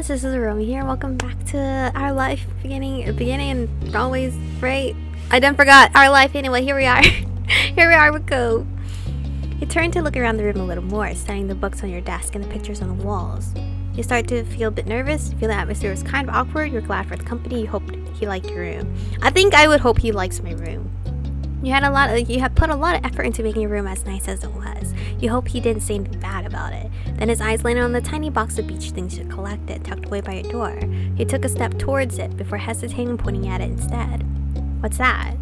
friends, this is Aromie here. Welcome back to our life beginning and always, right? I done forgot our life anyway. Here we are. Here we are with Cove. You turn to look around the room a little more, studying the books on your desk and the pictures on the walls. You start to feel a bit nervous. You feel the atmosphere was kind of awkward. You're glad for the company. You hoped he liked your room. I think I would hope he likes my room. You had put a lot of effort into making your room as nice as it was. You hope he didn't say anything bad about it. Then his eyes landed on the tiny box of beach things you collected, tucked away by your door. He took a step towards it before hesitating and pointing at it instead. What's that?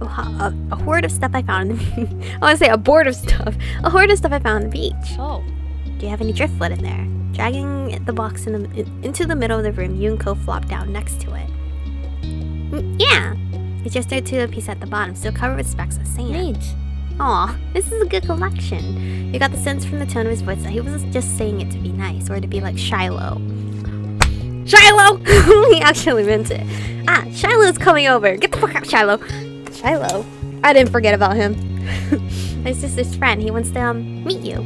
A hoard of stuff I found. I want to say a board of stuff. A hoard of stuff I found on the beach. Oh. Do you have any driftwood in there? Dragging the box into the middle of the room, you and Cove flopped down next to it. Yeah. He gestured to a piece at the bottom, still covered with specks of sand. Neat. Aw, this is a good collection. You got the sense from the tone of his voice that he wasn't just saying it to be nice or to be like Shiloh. Shiloh! He actually meant it. Ah, Shiloh's coming over. Get the fuck out, Shiloh. Shiloh? I didn't forget about him. My sister's friend. He wants to meet you.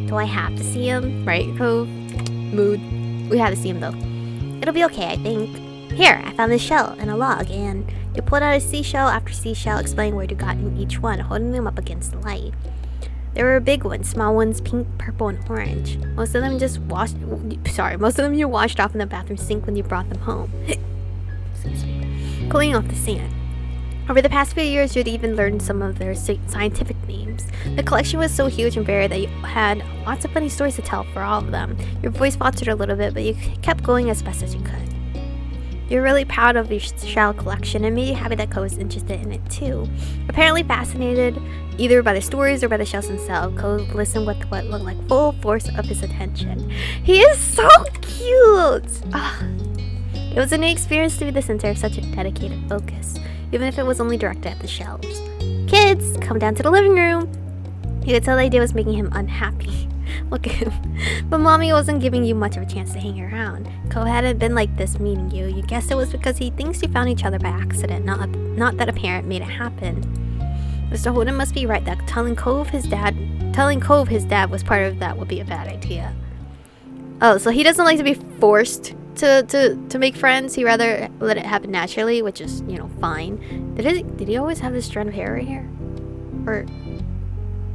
Do I have to see him? Right, Cove? Mood. We have to see him though. It'll be okay, I think. Here, I found this shell and a log, and you pulled out a seashell after seashell, explaining where you got in each one, holding them up against the light. There were big ones, small ones, pink, purple, and orange. Most of them you washed off in the bathroom sink when you brought them home. Excuse me. Cleaning off the sand. Over the past few years, you'd even learned some of their scientific names. The collection was so huge and varied that you had lots of funny stories to tell for all of them. Your voice faltered a little bit, but you kept going as best as you could. You're really proud of your shell collection and made you happy that Cove was interested in it too. Apparently fascinated either by the stories or by the shells themselves, Cove listened with what looked like full force of his attention. He is so cute! It was a new experience to be the center of such a dedicated focus, even if it was only directed at the shelves. Kids, come down to the living room! You could tell the idea was making him unhappy. Look at him. But Mommy wasn't giving you much of a chance to hang around. Cove hadn't been like this meeting you. You guessed it was because he thinks you found each other by accident, not that a parent made it happen. Mr. Holden must be right that telling Cove his dad was part of that would be a bad idea. Oh, so he doesn't like to be forced to make friends. He rather let it happen naturally, which is, fine. Did he always have this strand of hair right here? Or...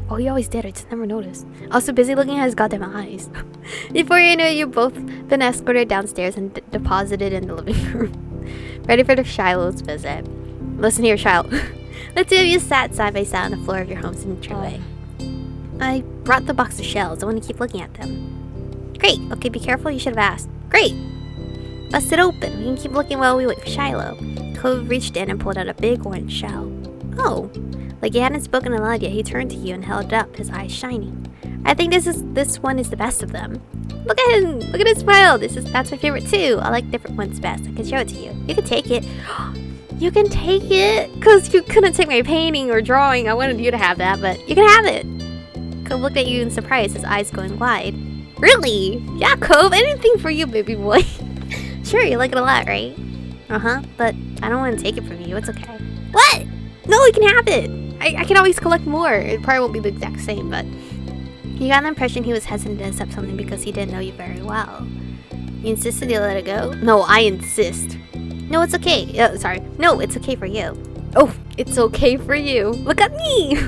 Oh, he always did. I just never noticed. I was so busy looking at his goddamn eyes. Before you knew it, you've both been escorted downstairs and deposited in the living room. Ready for the Shiloh's visit. Listen here, Shiloh. The two of you sat side by side on the floor of your home's entryway. I brought the box of shells. I want to keep looking at them. Great. Okay, be careful. You should have asked. Great. Bust it open. We can keep looking while we wait for Shiloh. Cove reached in and pulled out a big orange shell. Oh. Like he hadn't spoken aloud yet, he turned to you and held it up, his eyes shining. I think this one is the best of them. Look at him! Look at his smile! That's my favorite too. I like different ones best. I can show it to you. You can take it. You can take it? Because you couldn't take my painting or drawing. I wanted you to have that, but you can have it. Cove looked at you in surprise, his eyes going wide. Really? Yeah, Cove, anything for you, baby boy. Sure, you like it a lot, right? Uh-huh, but I don't want to take it from you. It's okay. What? No, you can have it! I can always collect more. It probably won't be the exact same, but... You got the impression he was hesitant to accept something because he didn't know you very well. You insisted you let it go? No, I insist. No, it's okay. No, it's okay for you. Oh, it's okay for you. Look at me!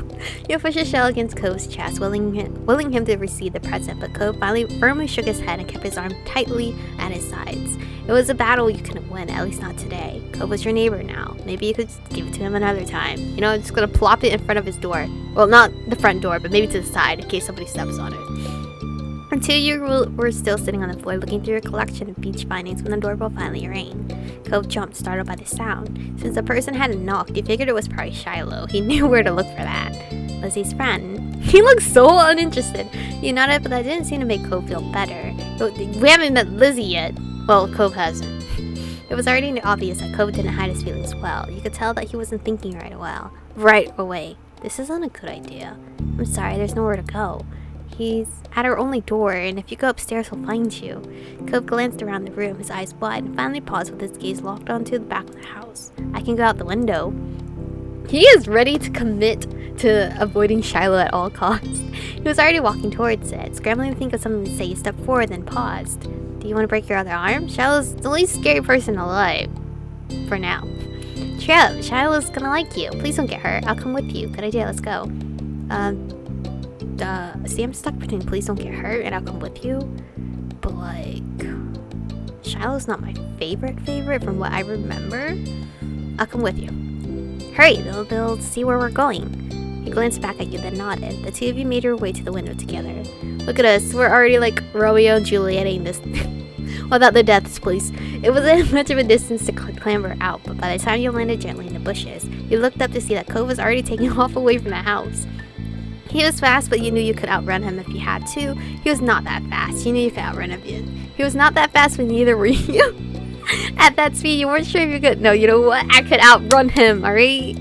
You pushed a shell against Cove's chest, willing him to receive the present, but Cove finally firmly shook his head and kept his arm tightly at his sides. It was a battle you couldn't win, at least not today. Cove was your neighbor now. Maybe you could give it to him another time. I'm just gonna plop it in front of his door. Well, not the front door, but maybe to the side in case somebody steps on it. Until you were still sitting on the floor looking through your collection of beach findings when the doorbell finally rang. Cove jumped, startled by the sound. Since the person hadn't knocked, you figured it was probably Shiloh. He knew where to look for that. Lizzie's friend. He looked so uninterested. You nodded, but that didn't seem to make Cove feel better. We haven't met Lizzie yet. Well, Cove hasn't. It was already obvious that Cove didn't hide his feelings well. You could tell that he wasn't thinking right away. This isn't a good idea. I'm sorry, there's nowhere to go. He's at our only door, and if you go upstairs, he'll find you. Cove glanced around the room, his eyes wide, and finally paused with his gaze locked onto the back of the house. I can go out the window. He is ready to commit to avoiding Shiloh at all costs. He was already walking towards it, scrambling to think of something to say. He stepped forward, then paused. Do you want to break your other arm? Shiloh's the least scary person alive. For now. Cheer up, Shiloh's gonna like you. Please don't get hurt. I'll come with you. Good idea, let's go. See, I'm stuck between please don't get hurt and I'll come with you. But like, Shiloh's not my favorite from what I remember. I'll come with you. Hurry, they'll see where we're going. He glanced back at you, then nodded. The two of you made your way to the window together. Look at us, we're already like Romeo and Julieting this without the deaths, please. It wasn't much of a distance to clamber out, but by the time you landed gently in the bushes, you looked up to see that Cove was already taking off away from the house. He was fast, but you knew you could outrun him if you had to. He was not that fast. You knew you could outrun him. He was not that fast, but neither were you. At that speed, you weren't sure if you could. No, you know what? I could outrun him, alright?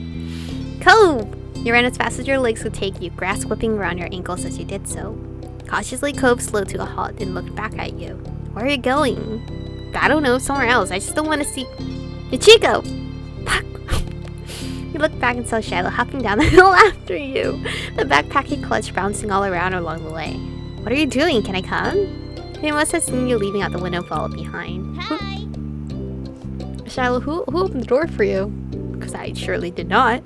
Cove! You ran as fast as your legs could take you, grass whipping around your ankles as you did so. Cautiously, Cove slowed to a halt and looked back at you. Where are you going? I don't know, somewhere else. I just don't want to see... Michiko! Fuck! You looked back and saw Shiloh hopping down the hill after you, the backpack he clutched bouncing all around along the way. What are you doing? Can I come? He must have seen you leaving out the window and followed behind. Hi! Shiloh, who opened the door for you? Because I surely did not.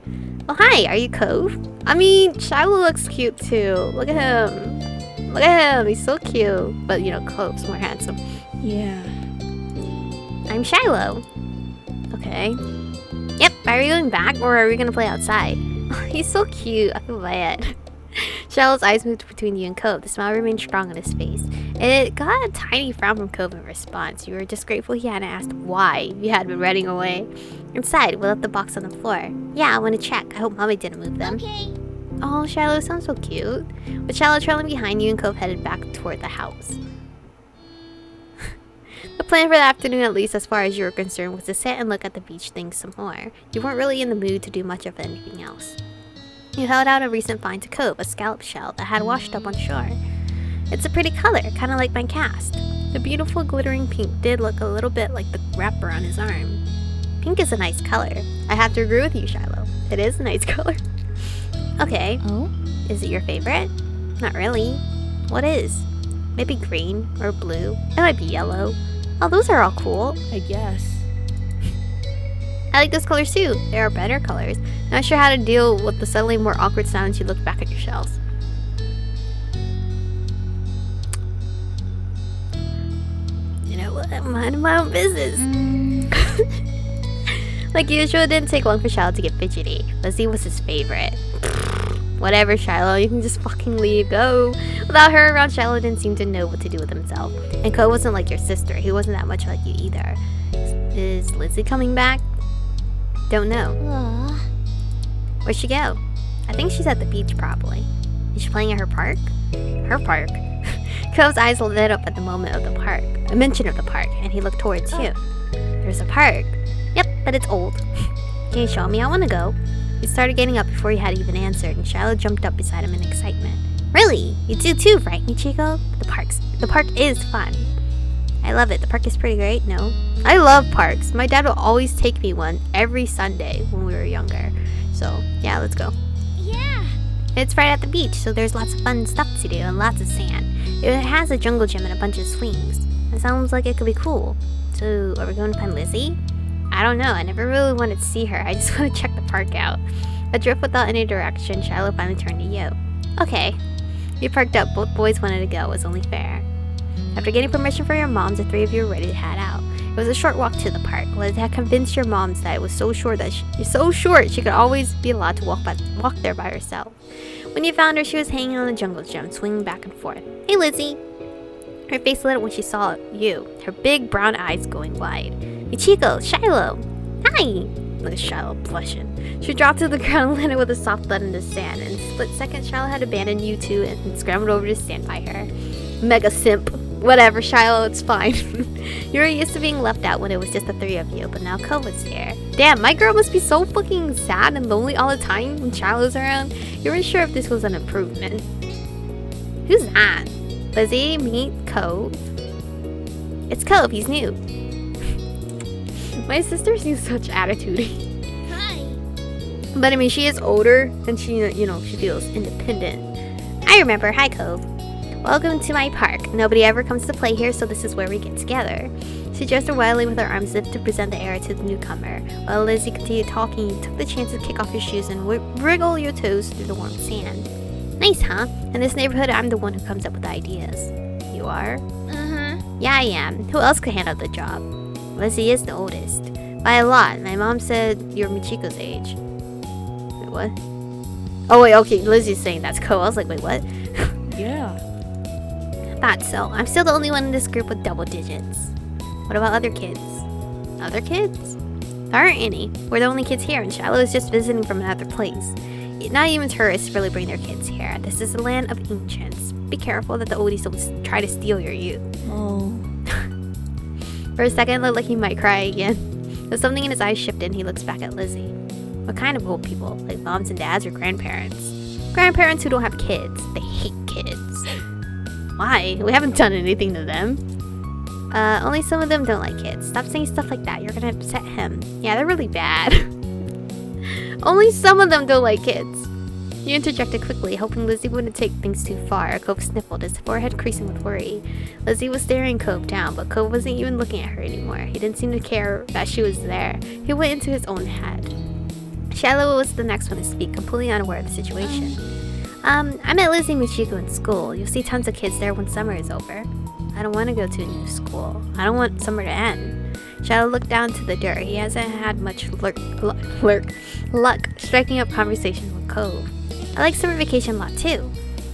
Oh, hi, are you Cove? I mean, Shiloh looks cute too. Look at him. Look at him, he's so cute. But you know, Cove's more handsome. Yeah. I'm Shiloh. Okay. Yep, are you going back or are we gonna play outside? Oh, he's so cute, I feel bad. Shiloh's eyes moved between you and Cove. The smile remained strong on his face. It got a tiny frown from Cove in response. You were just grateful he hadn't asked why you had been running away. Inside, we left the box on the floor. Yeah, I want to check. I hope Mommy didn't move them. Okay. Oh, Shiloh sounds so cute. With Shiloh trailing behind you and Cove headed back toward the house. The plan for the afternoon, at least as far as you were concerned, was to sit and look at the beach things some more. You weren't really in the mood to do much of anything else. You held out a recent find to Cove, a scallop shell that had washed up on shore. It's a pretty color, kind of like my cast. The beautiful glittering pink did look a little bit like the wrapper on his arm. Pink is a nice color. I have to agree with you, Shiloh. It is a nice color. Okay. Oh? Is it your favorite? Not really. What is? Maybe green or blue. It might be yellow. Oh, those are all cool. I guess. I like those colors too. There are better colors. Not sure how to deal with the suddenly more awkward sounds you look back at your shells. You know what? I'm minding my own business. Like usual, it didn't take long for Shiloh to get fidgety. Lizzie was his favorite. Whatever, Shiloh, you can just fucking leave. Go. Without her around, Shiloh didn't seem to know what to do with himself. And Cole wasn't like your sister. He wasn't that much like you either. Is Lizzie coming back? Don't know. Where'd she go? I think she's at the beach, probably. Is she playing at her park? Her park? Cove's eyes lit up at the moment of the park. A mention of the park, and he looked towards you. There's a park. Yep, but it's old. Can you show me? I want to go. He started getting up before he had even answered, and Shiloh jumped up beside him in excitement. Really? You do too, right, Michiko? The park is fun. I love it. The park is pretty great, no? I love parks. My dad will always take me one every Sunday when we were younger. So, yeah, let's go. Yeah. It's right at the beach, so there's lots of fun stuff to do and lots of sand. It has a jungle gym and a bunch of swings. It sounds like it could be cool. So, are we going to find Lizzie? I don't know. I never really wanted to see her. I just want to check the park out. Adrift without any direction, Shiloh finally turned to you. Okay. You perked up. Both boys wanted to go. It was only fair. After getting permission from your moms, the three of you were ready to head out. It was a short walk to the park. Liz had convinced your moms that it was so short she could always be allowed to walk there by herself. When you found her, she was hanging on the jungle gym, swinging back and forth. Hey, Lizzie. Her face lit up when she saw you, her big brown eyes going wide. Michiko, Shiloh. Hi. Look at Shiloh blushing. She dropped to the ground and landed with a soft thud in the sand. In a split second, Shiloh had abandoned you two and scrambled over to stand by her. Mega simp. Whatever, Shiloh, it's fine. You were used to being left out when it was just the three of you, but now Ko was here. Damn, my girl must be so fucking sad and lonely all the time when Shiloh's around. You weren't sure if this was an improvement. Who's that? Lizzie, meet Cove. It's Cove, he's new. My sister seems such attitude. Hi. But I mean, she is older and she, she feels independent. I remember. Hi, Cove. Welcome to my park. Nobody ever comes to play here, so this is where we get together. She gestured wildly with her arms as if to present the area to the newcomer. While Lizzie continued talking, you took the chance to kick off your shoes and wriggle your toes through the warm sand. Nice, huh? In this neighborhood, I'm the one who comes up with ideas. You are? Yeah, I am. Who else could handle the job? Lizzie is the oldest. By a lot. My mom said you're Michiko's age. Wait, what? Oh, wait, okay. Lizzie's saying that's cool. I was like, wait, what? Yeah. Thought so. I'm still the only one in this group with double digits. What about other kids? Other kids? There aren't any. We're the only kids here, and Shiloh is just visiting from another place. Not even tourists really bring their kids here. This is the land of ancients. Be careful that the oldies don't try to steal your youth. Oh. For a second, it looked like he might cry again. But something in his eyes shifted and he looks back at Lizzie. What kind of old people? Like moms and dads or grandparents? Grandparents who don't have kids. They hate kids. Why? We haven't done anything to them. Only some of them don't like kids. Stop saying stuff like that. You're gonna upset him. Yeah, they're really bad. Only some of them don't like kids. You interjected quickly, hoping Lizzie wouldn't take things too far. Cove sniffled, his forehead creasing with worry. Lizzie was staring Cove down, but Cove wasn't even looking at her anymore. He didn't seem to care that she was there. He went into his own head. Shiloh was the next one to speak, completely unaware of the situation. I met Lizzie and Michiko in school. You'll see tons of kids there when summer is over. I don't want to go to a new school. I don't want summer to end. Shiloh looked down to the dirt. He hasn't had much luck striking up conversation with Cove. I like summer vacation a lot too.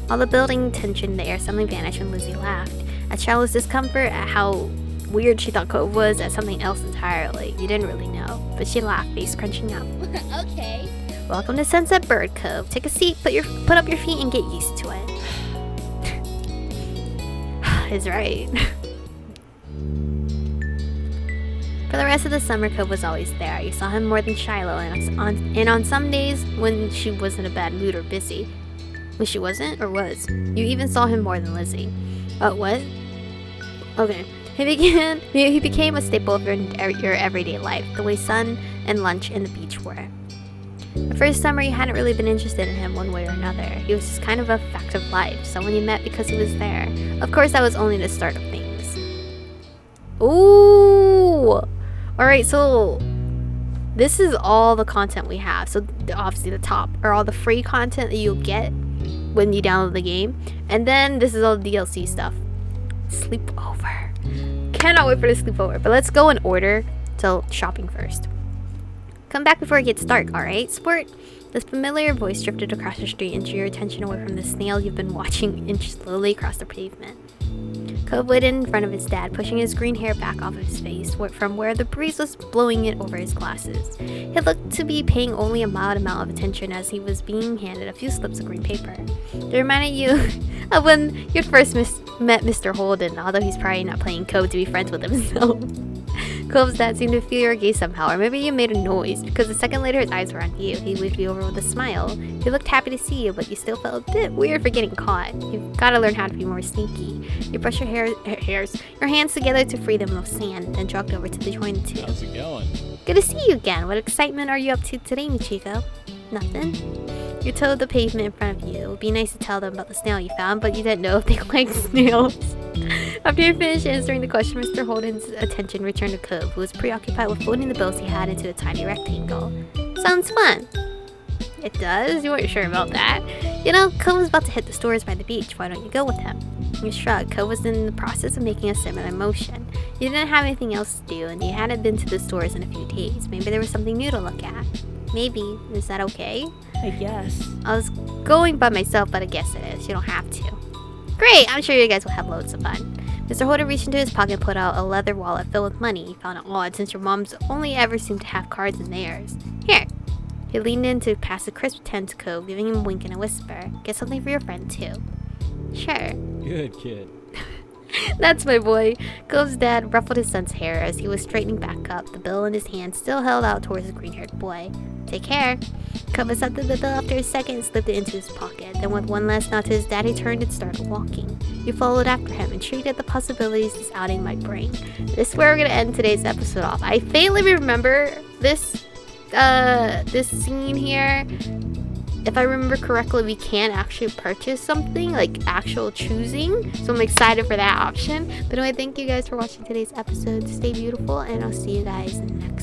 All the building tension in the air suddenly vanished when Lizzie laughed. At Shiloh's discomfort at how weird she thought Cove was at something else entirely. You didn't really know. But she laughed, face crunching up. Okay. Welcome to Sunset Bird Cove. Take a seat, put up your feet, and get used to it. He's right. For the rest of the summer, Cove was always there. You saw him more than Shiloh, and on some days when she was in a bad mood or busy. When she wasn't, or was. You even saw him more than Lizzie. What? Okay. He became a staple of your everyday life, the way sun and lunch and the beach were. The first summer, you hadn't really been interested in him one way or another. He was just kind of a fact of life, someone you met because he was there. Of course, that was only the start of things. Ooh! Alright, so this is all the content we have. So obviously the top are all the free content that you'll get when you download the game. And then this is all the DLC stuff. Sleepover. Cannot wait for the sleepover. But let's go in order. So shopping first. Come back before it gets dark, alright, sport? This familiar voice drifted across the street and drew your attention away from the snail you've been watching inch slowly across the pavement. Cove waited in front of his dad, pushing his green hair back off of his face from where the breeze was blowing it over his glasses. He looked to be paying only a mild amount of attention as he was being handed a few slips of green paper. They reminded you of when you first met Mr. Holden, although he's probably not playing Cove to be friends with himself. Cove's dad seemed to feel your gaze somehow, or maybe you made a noise, because a second later his eyes were on you. He waved you over with a smile. He looked happy to see you, but you still felt a bit weird for getting caught. You've got to learn how to be more sneaky. You brushed your your hands together to free them of sand, then jogged over to join the two. How's it going? Good to see you again. What excitement are you up to today, Michiko? Nothing? You toed the pavement in front of you. It would be nice to tell them about the snail you found, but you didn't know if they liked snails. After you finished answering the question, Mr. Holden's attention returned to Cove, who was preoccupied with folding the bills he had into a tiny rectangle. Sounds fun. It does? You weren't sure about that. You know, Cove was about to hit the stores by the beach. Why don't you go with him? You shrugged. Cove was in the process of making a similar motion. You didn't have anything else to do, and you hadn't been to the stores in a few days. Maybe there was something new to look at. Maybe. Is that okay? I guess. I was going by myself, but I guess it is. You don't have to. Great! I'm sure you guys will have loads of fun. Mr. Holden reached into his pocket and pulled out a leather wallet filled with money. He found it odd since your mom's only ever seemed to have cards in theirs. Here! He leaned in to pass a crisp 10 to Cove, giving him a wink and a whisper. Get something for your friend, too. Sure. Good kid. That's my boy. Cove's dad ruffled his son's hair as he was straightening back up, the bill in his hand still held out towards the green-haired boy. Take care. Cove accepted the bill after a second and slipped it into his pocket. Then with one last nod to his dad, he turned and started walking. You followed after him, intrigued at the possibilities this outing might bring. This is where we're going to end today's episode off. I faintly remember this this scene here, if I remember correctly, we can actually purchase something, like actual choosing. So I'm excited for that option. But anyway, thank you guys for watching today's episode. Stay beautiful, and I'll see you guys in the next